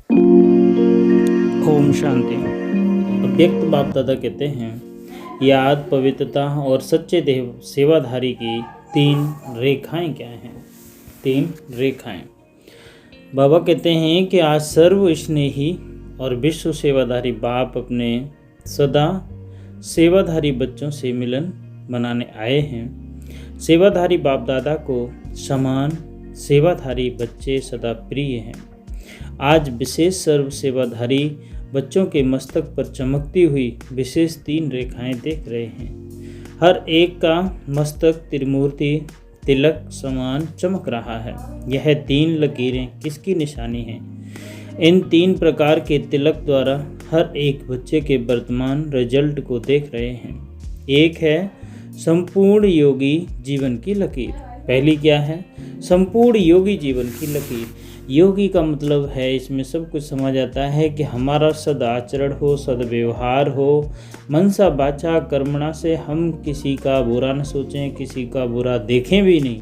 ओम शांति। अव्यक्त बाप दादा कहते हैं, याद, पवित्रता और सच्चे देव सेवाधारी की 3 रेखाएं क्या हैं? 3 रेखाएं। बाबा कहते हैं कि आज सर्व स्नेही और विश्व सेवाधारी बाप अपने सदा सेवाधारी बच्चों से मिलन मनाने आए हैं। सेवाधारी बाप दादा को समान सेवाधारी बच्चे सदा प्रिय हैं। आज विशेष सर्व सेवाधारी बच्चों के मस्तक पर चमकती हुई विशेष 3 रेखाएं देख रहे हैं। हर एक का मस्तक त्रिमूर्ति तिलक समान चमक रहा है। यह 3 लकीरें किसकी निशानी हैं? इन 3 प्रकार के तिलक द्वारा हर एक बच्चे के वर्तमान रिजल्ट को देख रहे हैं। एक है संपूर्ण योगी जीवन की लकीर। पहली क्या है? संपूर्ण योगी जीवन की लकीर। योगी का मतलब है, इसमें सब कुछ समझ आता है कि हमारा सदाचरण हो, सदव्यवहार हो, मनसा वाचा कर्मणा से हम किसी का बुरा न सोचें, किसी का बुरा देखें भी नहीं,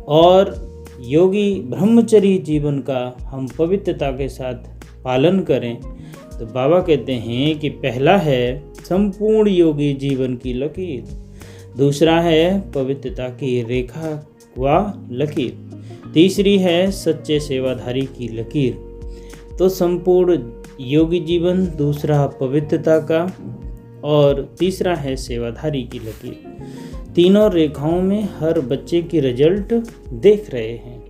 और योगी ब्रह्मचर्य जीवन का हम पवित्रता के साथ पालन करें। तो बाबा कहते हैं कि पहला है संपूर्ण योगी जीवन की लकीर, दूसरा है पवित्रता की रेखा व लकीर, तीसरी है सच्चे सेवाधारी की लकीर। तो संपूर्ण योगी जीवन, दूसरा पवित्रता का, और तीसरा है सेवाधारी की लकीर। तीनों रेखाओं में हर बच्चे की रिजल्ट देख रहे हैं।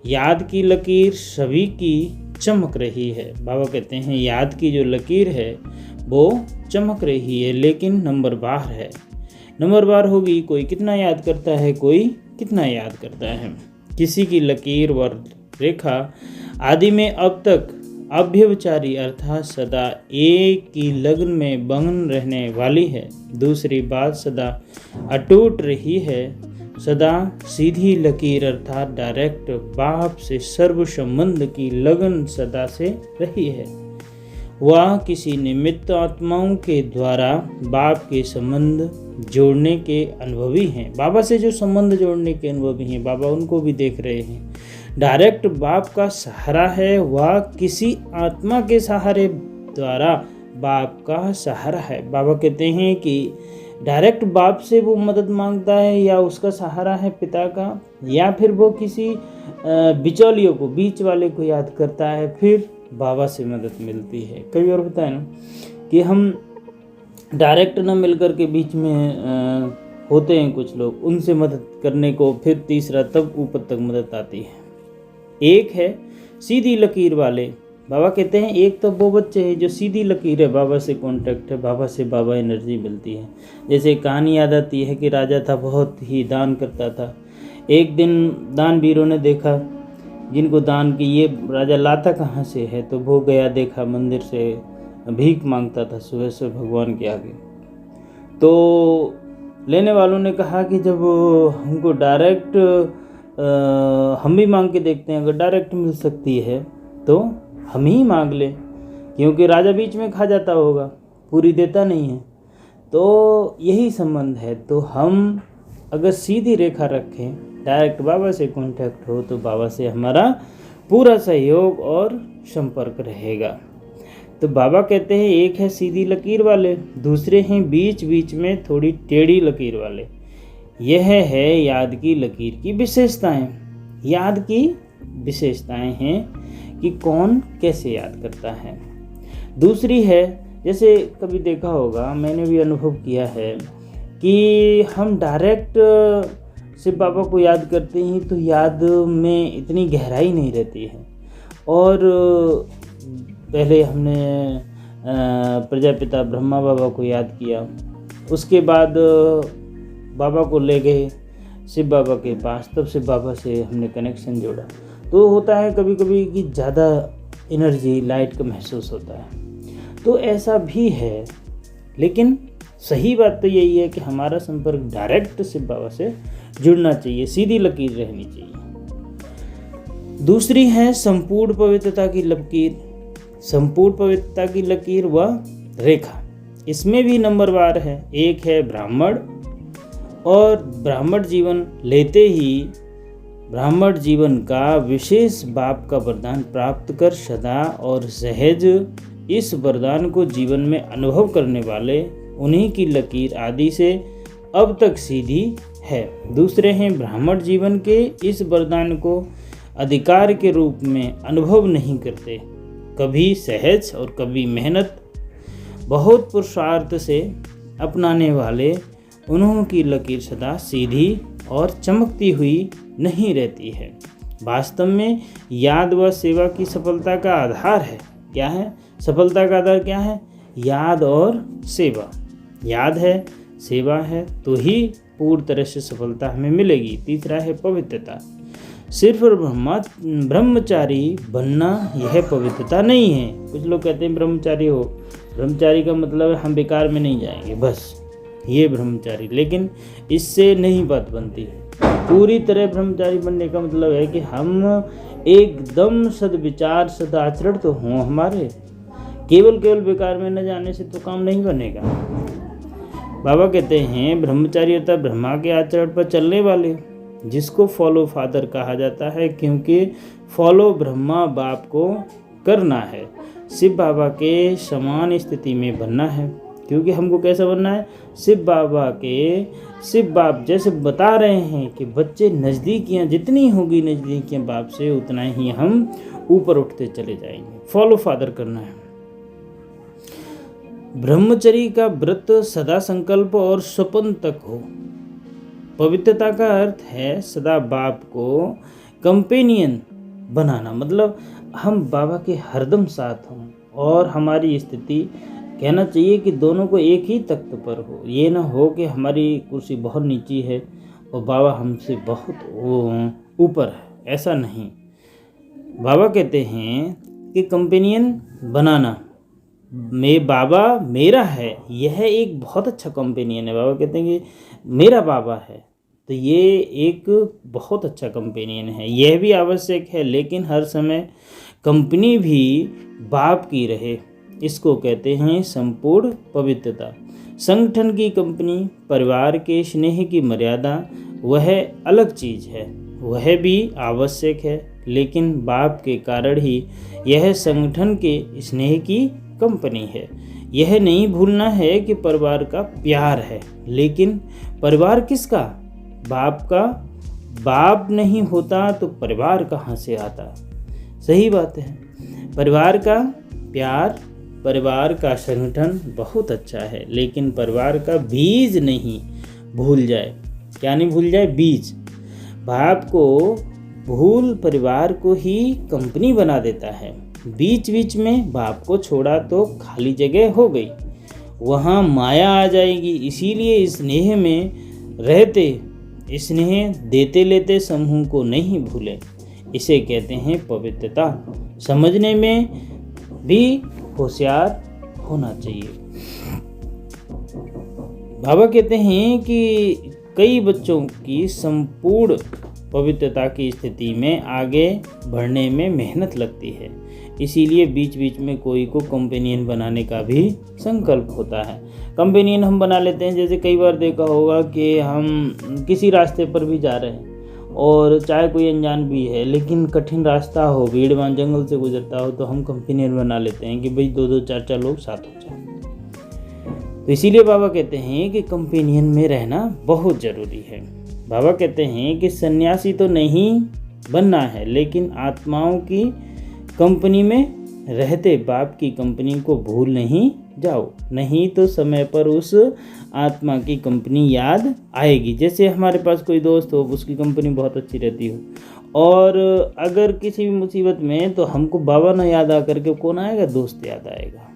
याद की लकीर सभी की चमक रही है। बाबा कहते हैं याद की जो लकीर है वो चमक रही है, लेकिन नंबरवार है। नंबरवार होगी, कोई कितना याद करता है, कोई कितना याद करता है। किसी की लकीर व रेखा आदि में अब तक अव्यभिचारी अर्थात सदा एक की लगन में बंधन रहने वाली है। दूसरी बात सदा अटूट रही है। सदा सीधी लकीर अर्थात डायरेक्ट बाप से सर्व संबंध की लगन सदा से रही है। वह किसी निमित्त आत्माओं के द्वारा बाप के संबंध जोड़ने के अनुभवी हैं। बाबा से जो संबंध जोड़ने के अनुभवी हैं, बाबा उनको भी देख रहे हैं। डायरेक्ट बाप का सहारा है, वह किसी आत्मा के सहारे द्वारा बाप का सहारा है। बाबा कहते हैं कि डायरेक्ट बाप से वो मदद मांगता है, या उसका सहारा है पिता का, या फिर वो किसी बिचौलियों को, बीच वाले को याद करता है, फिर बाबा से मदद मिलती है। कभी और बताए ना कि हम डायरेक्ट न मिलकर के बीच में होते हैं कुछ लोग, उनसे मदद करने को, फिर तीसरा तब ऊपर तक मदद आती है। एक है सीधी लकीर वाले। बाबा कहते हैं एक तो वो बच्चे हैं जो सीधी लकीर है, बाबा से कांटेक्ट है, बाबा से बाबा एनर्जी मिलती है। जैसे कहानी याद आती है कि राजा था, बहुत ही दान करता था। एक दिन दानवीरों ने देखा जिनको दान की, ये राजा लाता कहाँ से है, तो वो गया, देखा मंदिर से भीख मांगता था सुबह से भगवान के आगे। तो लेने वालों ने कहा कि जब हमको डायरेक्ट हम भी मांग के देखते हैं, अगर डायरेक्ट मिल सकती है तो हम ही मांग ले, क्योंकि राजा बीच में खा जाता होगा, पूरी देता नहीं है। तो यही संबंध है। तो हम अगर सीधी रेखा रखें, डायरेक्ट बाबा से कांटेक्ट हो, तो बाबा से हमारा पूरा सहयोग और संपर्क रहेगा। तो बाबा कहते हैं एक है सीधी लकीर वाले, दूसरे हैं बीच बीच में थोड़ी टेढ़ी लकीर वाले। यह है याद की लकीर की विशेषताएं। याद की विशेषताएं हैं कि कौन कैसे याद करता है। दूसरी है, जैसे कभी देखा होगा, मैंने भी अनुभव किया है कि हम डायरेक्ट से बाबा को याद करते हैं तो याद में इतनी गहराई नहीं रहती है। और पहले हमने प्रजापिता ब्रह्मा बाबा को याद किया, उसके बाद बाबा को ले गए शिव बाबा के पास, तब से बाबा से हमने कनेक्शन जोड़ा। तो होता है कभी कभी कि ज़्यादा एनर्जी लाइट का महसूस होता है, तो ऐसा भी है। लेकिन सही बात तो यही है कि हमारा संपर्क डायरेक्ट शिव बाबा से जुड़ना चाहिए, सीधी लकीर रहनी चाहिए। दूसरी है संपूर्ण पवित्रता की लकीर। संपूर्ण पवित्रता की लकीर व रेखा, इसमें भी नंबरवार है। एक है ब्राह्मण, और ब्राह्मण जीवन लेते ही ब्राह्मण जीवन का विशेष बाप का वरदान प्राप्त कर सदा और सहज इस वरदान को जीवन में अनुभव करने वाले उन्हीं की लकीर आदि से अब तक सीधी है। दूसरे हैं ब्राह्मण जीवन के इस वरदान को अधिकार के रूप में अनुभव नहीं करते, कभी सहज और कभी मेहनत बहुत पुरुषार्थ से अपनाने वाले उन्हों की लकीर सदा सीधी और चमकती हुई नहीं रहती है। वास्तव में याद व सेवा की सफलता का आधार है। क्या है सफलता का आधार? क्या है? याद और सेवा। याद है, सेवा है तो ही पूर्ण तरह से सफलता हमें मिलेगी। तीसरा है पवित्रता। सिर्फ ब्रह्मचारी बनना यह पवित्रता नहीं है। कुछ लोग कहते हैं ब्रह्मचारी हो, ब्रह्मचारी का मतलब हम बेकार में नहीं जाएंगे, बस ये ब्रह्मचारी। लेकिन इससे नहीं बात बनती। पूरी तरह ब्रह्मचारी बनने का मतलब है कि हम एकदम सद्विचार सदाचरण तो हों हमारे, केवल बेकार में न जाने से तो काम नहीं बनेगा। बाबा कहते हैं ब्रह्मचारी अर्थात ब्रह्मा के आचरण पर चलने वाले, जिसको फॉलो फादर कहा जाता है, क्योंकि फॉलो ब्रह्मा बाप को करना है। शिव बाबा के समान स्थिति में बनना है, क्योंकि हमको कैसा बनना है? शिव बाप जैसे बता रहे हैं कि बच्चे नज़दीकियाँ जितनी होगी नज़दीकियाँ बाप से उतना ही हम ऊपर उठते चले जाएंगे। फॉलो फादर करना है। ब्रह्मचर्य का व्रत सदा संकल्प और स्वपन तक हो। पवित्रता का अर्थ है सदा बाप को कंपेनियन बनाना, मतलब हम बाबा के हरदम साथ हों और हमारी स्थिति कहना चाहिए कि दोनों को एक ही तख्त पर हो। ये ना हो कि हमारी कुर्सी बहुत नीची है और बाबा हमसे बहुत ऊपर है, ऐसा नहीं। बाबा कहते हैं कि कंपेनियन बनाना बाबा मेरा है, यह एक बहुत अच्छा कंपेनियन है। बाबा कहते हैं कि मेरा बाबा है तो ये एक बहुत अच्छा कंपेनियन है। यह भी आवश्यक है, लेकिन हर समय कंपनी भी बाप की रहे, इसको कहते हैं संपूर्ण पवित्रता। संगठन की कंपनी, परिवार के स्नेह की मर्यादा वह अलग चीज़ है, वह भी आवश्यक है, लेकिन बाप के कारण ही यह संगठन के स्नेह की कंपनी है। यह नहीं भूलना है कि परिवार का प्यार है, लेकिन परिवार किसका? बाप का। बाप नहीं होता तो परिवार कहाँ से आता? सही बात है। परिवार का प्यार, परिवार का संगठन बहुत अच्छा है, लेकिन परिवार का बीज नहीं भूल जाए। क्या नहीं भूल जाए? बीज। बाप को भूल परिवार को ही कंपनी बना देता है। बीच बीच में बाप को छोड़ा तो खाली जगह हो गई, वहाँ माया आ जाएगी। इसीलिए स्नेह में रहते, स्नेह देते लेते समूह को नहीं भूलें। इसे कहते हैं पवित्रता। समझने में भी होशियार होना चाहिए। बाबा कहते हैं कि कई बच्चों की संपूर्ण पवित्रता की स्थिति में आगे बढ़ने में मेहनत लगती है, इसीलिए बीच बीच में कोई को कंपेनियन बनाने का भी संकल्प होता है। कंपेनियन हम बना लेते हैं, जैसे कई बार देखा होगा कि हम किसी रास्ते पर भी जा रहे हैं और चाहे कोई अनजान भी है, लेकिन कठिन रास्ता हो, भीड़भाड़ जंगल से गुजरता हो, तो हम कंपेनियन बना लेते हैं कि भाई 2-2 4-4 लोग साथ हो जाए। तो इसीलिए बाबा कहते हैं कि कंपेनियन में रहना बहुत ज़रूरी है। बाबा कहते हैं कि सन्यासी तो नहीं बनना है, लेकिन आत्माओं की कंपनी में रहते बाप की कंपनी को भूल नहीं जाओ, नहीं तो समय पर उस आत्मा की कंपनी याद आएगी। जैसे हमारे पास कोई दोस्त हो, उसकी कंपनी बहुत अच्छी रहती हो, और अगर किसी भी मुसीबत में तो हमको बाबा ना याद आकर के कौन आएगा? दोस्त याद आएगा।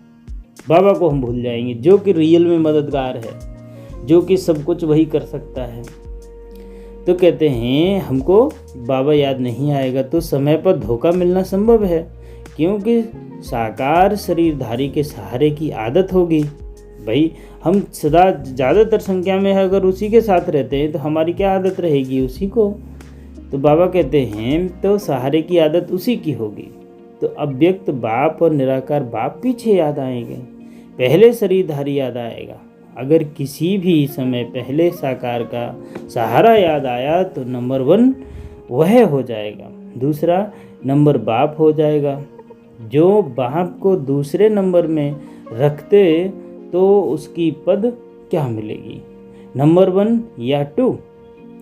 बाबा को हम भूल जाएंगे, जो कि रियल में मददगार है, जो कि सब कुछ वही कर सकता है। तो कहते हैं हमको बाबा याद नहीं आएगा तो समय पर धोखा मिलना संभव है, क्योंकि साकार शरीरधारी के सहारे की आदत होगी। भाई हम सदा ज़्यादातर संख्या में अगर उसी के साथ रहते हैं तो हमारी क्या आदत रहेगी? उसी को। तो बाबा कहते हैं तो सहारे की आदत उसी की होगी। तो अव्यक्त बाप और निराकार बाप पीछे याद आएंगे, पहले शरीरधारी याद आएगा। अगर किसी भी समय पहले साकार का सहारा याद आया तो नंबर 1 वह हो जाएगा। दूसरा नंबर बाप हो जाएगा। जो बाप को दूसरे नंबर में रखते तो उसकी पद क्या मिलेगी, नंबर 1 या 2?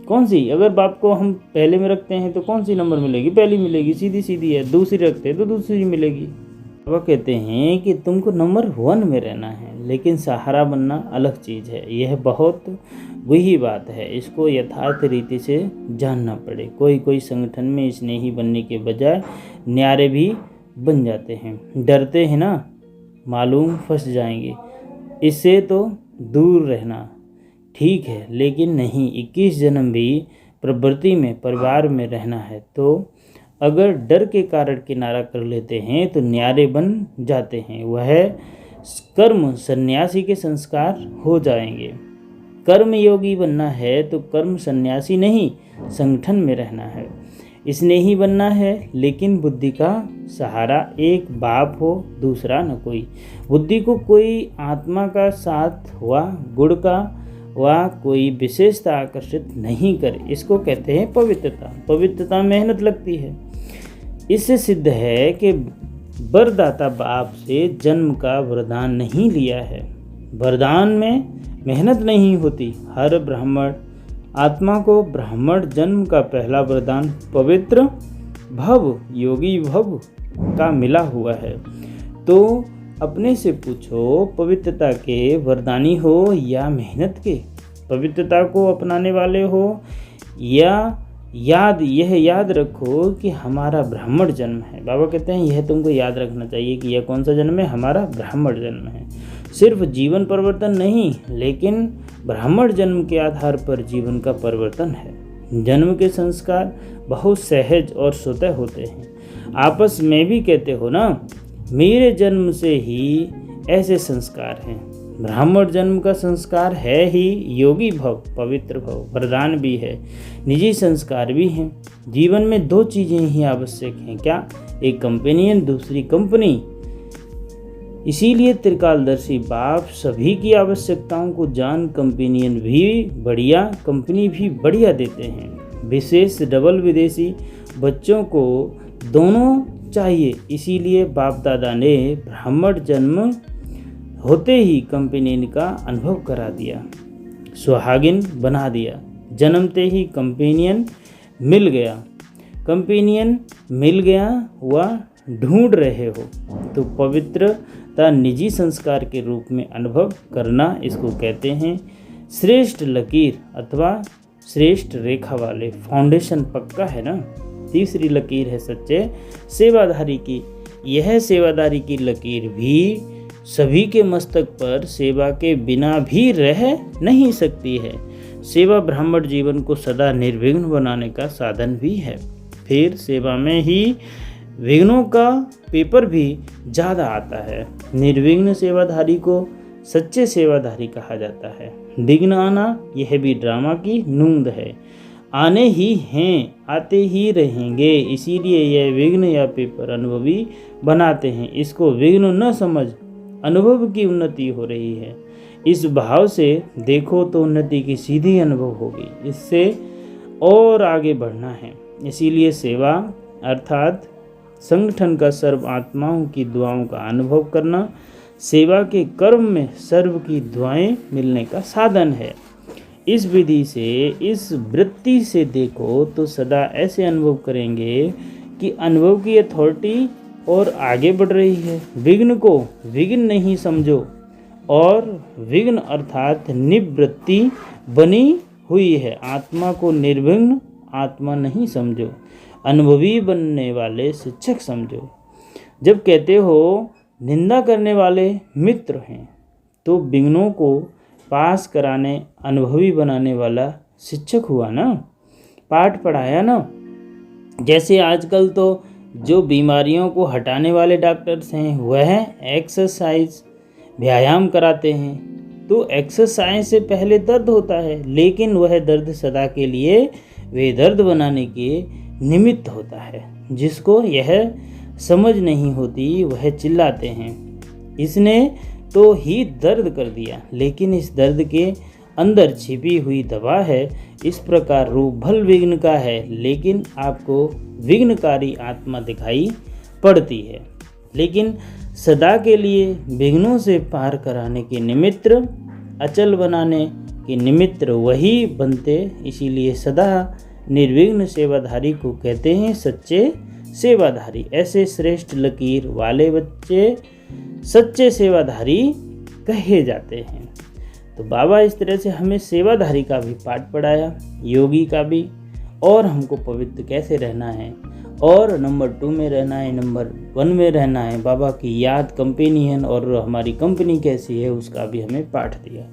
कौन सी? अगर बाप को हम पहले में रखते हैं तो कौन सी नंबर मिलेगी? पहली मिलेगी, सीधी सीधी है। दूसरी रखते हैं तो दूसरी मिलेगी। बाबा कहते हैं कि तुमको नंबर 1 में रहना है, लेकिन सहारा बनना अलग चीज़ है। यह बहुत वही बात है, इसको यथार्थ रीति से जानना पड़े। कोई कोई संगठन में स्नेही बनने के बजाय न्यारे भी बन जाते हैं। डरते हैं ना, मालूम फंस जाएंगे, इससे तो दूर रहना ठीक है। लेकिन नहीं, 21 जन्म भी प्रवृत्ति में परिवार में रहना है तो अगर डर के कारण किनारा कर लेते हैं तो न्यारे बन जाते हैं। वह कर्म सन्यासी के संस्कार हो जाएंगे। कर्म योगी बनना है तो कर्म सन्यासी नहीं, संगठन में रहना है। स्नेही बनना है, लेकिन बुद्धि का सहारा एक बाप हो, दूसरा न कोई। बुद्धि को कोई आत्मा का साथ हुआ, गुण का व कोई विशेषता आकर्षित नहीं करे। इसको कहते हैं पवित्रता। पवित्रता मेहनत लगती है। इससे सिद्ध है कि वरदाता बाप से जन्म का वरदान नहीं लिया है। वरदान में मेहनत नहीं होती। हर ब्राह्मण आत्मा को ब्राह्मण जन्म का पहला वरदान पवित्र भव, योगी भव का मिला हुआ है। तो अपने से पूछो, पवित्रता के वरदानी हो या मेहनत के? पवित्रता को अपनाने वाले हो या यह याद रखो कि हमारा ब्राह्मण जन्म है। बाबा कहते हैं यह तुमको याद रखना चाहिए कि यह कौन सा जन्म है, हमारा ब्राह्मण जन्म है। सिर्फ जीवन परिवर्तन नहीं, लेकिन ब्राह्मण जन्म के आधार पर जीवन का परिवर्तन है। जन्म के संस्कार बहुत सहज और स्वतः होते हैं। आपस में भी कहते हो ना, मेरे जन्म से ही ऐसे संस्कार हैं। ब्राह्मण जन्म का संस्कार है ही योगी भव, पवित्र भव, वरदान भी है, निजी संस्कार भी हैं। जीवन में 2 चीज़ें ही आवश्यक हैं। क्या? एक कंपेनियन, दूसरी कंपनी। इसीलिए त्रिकालदर्शी बाप सभी की आवश्यकताओं को जान कंपेनियन भी बढ़िया, कंपनी भी बढ़िया देते हैं। विशेष डबल विदेशी बच्चों को दोनों चाहिए। इसीलिए बाप दादा ने ब्राह्मण जन्म होते ही कंपेनियन का अनुभव करा दिया, सुहागिन बना दिया। जन्मते ही कंपेनियन मिल गया। कंपेनियन मिल गया व ढूंढ रहे हो तो पवित्रता निजी संस्कार के रूप में अनुभव करना, इसको कहते हैं श्रेष्ठ लकीर अथवा श्रेष्ठ रेखा वाले। फाउंडेशन पक्का है ना। तीसरी लकीर है सच्चे सेवाधारी की। यह सेवादारी की लकीर भी सभी के मस्तक पर सेवा के बिना भी रह नहीं सकती है। सेवा ब्राह्मण जीवन को सदा निर्विघ्न बनाने का साधन भी है। फिर सेवा में ही विघ्नों का पेपर भी ज़्यादा आता है। निर्विघ्न सेवाधारी को सच्चे सेवाधारी कहा जाता है। विघ्न आना यह भी ड्रामा की नूंद है। आने ही हैं, आते ही रहेंगे। इसीलिए यह विघ्न या पेपर अनुभवी बनाते हैं। इसको विघ्न न समझ, अनुभव की उन्नति हो रही है। इस भाव से देखो तो उन्नति की सीधी अनुभव होगी। इससे और आगे बढ़ना है। इसीलिए सेवा अर्थात संगठन का सर्व आत्माओं की दुआओं का अनुभव करना सेवा के कर्म में सर्व की दुआएं मिलने का साधन है। इस विधि से, इस वृत्ति से देखो तो सदा ऐसे अनुभव करेंगे कि अनुभव की अथॉरिटी और आगे बढ़ रही है। विघ्न को विघ्न नहीं समझो और विघ्न अर्थात निवृत्ति बनी हुई है। आत्मा को निर्विघ्न आत्मा नहीं समझो, अनुभवी बनने वाले शिक्षक समझो। जब कहते हो निंदा करने वाले मित्र हैं तो विघ्नों को पास कराने अनुभवी बनाने वाला शिक्षक हुआ ना, पाठ पढ़ाया ना। जैसे आजकल तो जो बीमारियों को हटाने वाले डॉक्टर्स हैं वह एक्सरसाइज व्यायाम कराते हैं। तो एक्सरसाइज से पहले दर्द होता है, लेकिन वह दर्द सदा के लिए वे दर्द बनाने के निमित्त होता है। जिसको यह समझ नहीं होती वह चिल्लाते हैं इसने तो ही दर्द कर दिया, लेकिन इस दर्द के अंदर छिपी हुई दवा है, इस प्रकार रूप भल विघ्न का है, लेकिन आपको विघ्नकारी आत्मा दिखाई पड़ती है। लेकिन सदा के लिए विघ्नों से पार कराने के निमित्त, अचल बनाने के निमित्त वही बनते, इसीलिए सदा निर्विघ्न सेवाधारी को कहते हैं सच्चे सेवाधारी। ऐसे श्रेष्ठ लकीर वाले बच्चे सच्चे सेवाधारी कहे जाते हैं। तो बाबा इस तरह से हमें सेवाधारी का भी पाठ पढ़ाया, योगी का भी, और हमको पवित्र कैसे रहना है, और नंबर 2 में रहना है, नंबर 1 में रहना है, बाबा की याद कंपेनियन और हमारी कंपनी कैसी है उसका भी हमें पाठ दिया।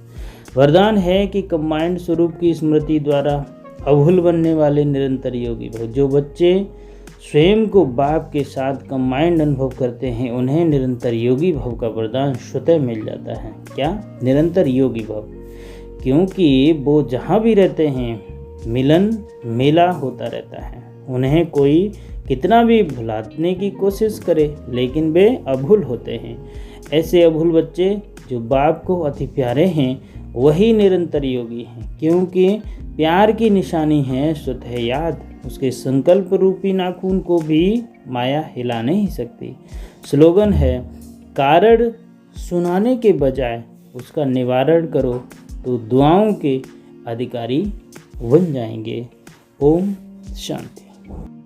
वरदान है कि कंबाइंड स्वरूप की स्मृति द्वारा अभूल बनने वाले निरंतर योगी भव। जो बच्चे स्वयं को बाप के साथ कंबाइंड अनुभव करते हैं उन्हें निरंतर योगी भव का वरदान स्वतः मिल जाता है। क्या? निरंतर योगी भव, क्योंकि वो जहाँ भी रहते हैं मिलन मेला होता रहता है। उन्हें कोई कितना भी भुलाने की कोशिश करे लेकिन वे अभूल होते हैं। ऐसे अभूल बच्चे जो बाप को अति प्यारे हैं वही निरंतर योगी हैं, क्योंकि प्यार की निशानी है स्वतः याद। उसके संकल्प रूपी नाखून को भी माया हिला नहीं सकती। स्लोगन है, कारण सुनाने के बजाय उसका निवारण करो तो दुआओं के अधिकारी बन जाएंगे। ओम शांति।